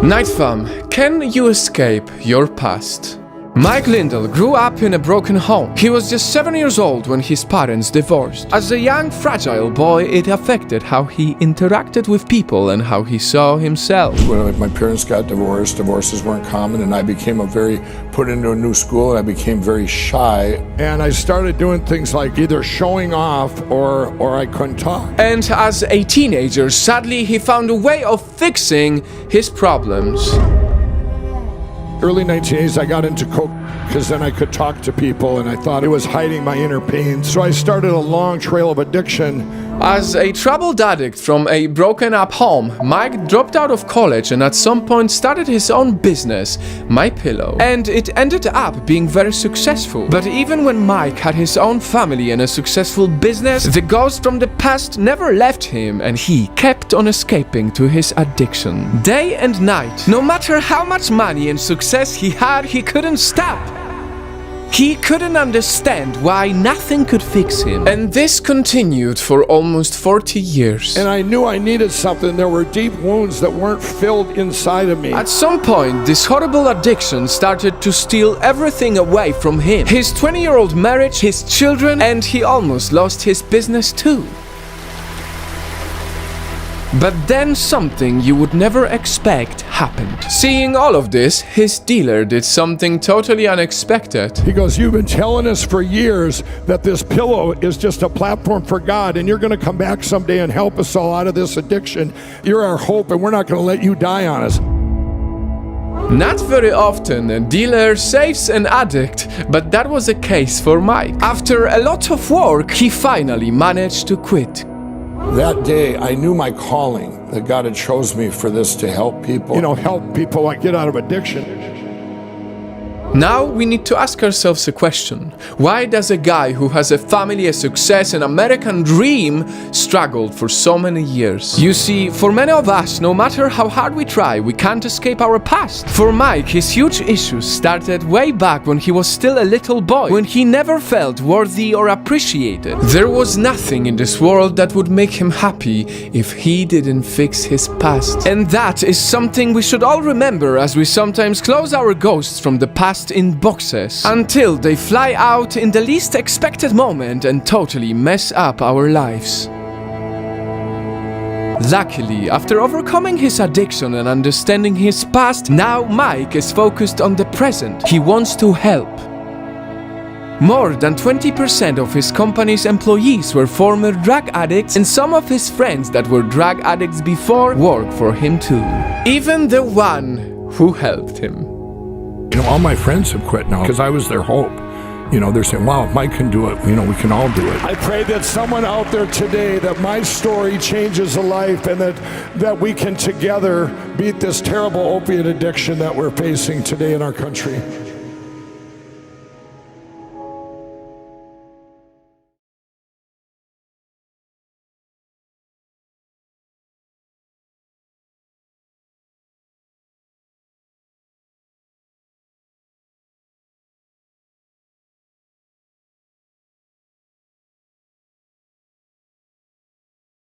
Nightfall, can you escape your past? Mike Lindell grew up in a broken home. He was just 7 years old when his parents divorced. As a young, fragile boy, it affected how he interacted with people and how he saw himself. When my parents got divorced, divorces weren't common, and I became put into a new school, and I became very shy. And I started doing things like either showing off or I couldn't talk. And as a teenager, sadly, he found a way of fixing his problems. Early 1980s, I got into coke because then I could talk to people, and I thought it was hiding my inner pain. So I started a long trail of addiction. As a troubled addict from a broken-up home, Mike dropped out of college and at some point started his own business, My Pillow. And it ended up being very successful. But even when Mike had his own family and a successful business, the ghost from the past never left him, and he kept on escaping to his addiction. Day and night, no matter how much money and success he had, he couldn't stop. He couldn't understand why nothing could fix him. And this continued for almost 40 years. And I knew I needed something. There were deep wounds that weren't filled inside of me. At some point, this horrible addiction started to steal everything away from him. His 20-year-old marriage, his children, and he almost lost his business too. But then something you would never expect happened. Seeing all of this, his dealer did something totally unexpected. He goes, "You've been telling us for years that this pillow is just a platform for God, and you're going to come back someday and help us all out of this addiction. You're our hope, and we're not going to let you die on us." Not very often a dealer saves an addict, but that was the case for Mike. After a lot of work, he finally managed to quit. That day, I knew my calling, that God had chose me for this, to help people. Help people like get out of addiction. Now we need to ask ourselves a question. Why does a guy who has a family, a success, an American dream struggle for so many years? You see, for many of us, no matter how hard we try, we can't escape our past. For Mike, his huge issues started way back when he was still a little boy, when he never felt worthy or appreciated. There was nothing in this world that would make him happy if he didn't fix his past. And that is something we should all remember as we sometimes close our ghosts from the past in boxes until they fly out in the least expected moment and totally mess up our lives. Luckily, after overcoming his addiction and understanding his past, now Mike is focused on the present. He wants to help. More than 20% of his company's employees were former drug addicts, and some of his friends that were drug addicts before work for him too. Even the one who helped him. All my friends have quit now because I was their hope. They're saying, wow, if Mike can do it, we can all do it. I pray that someone out there today, that my story changes a life, and that we can together beat this terrible opiate addiction that we're facing today in our country.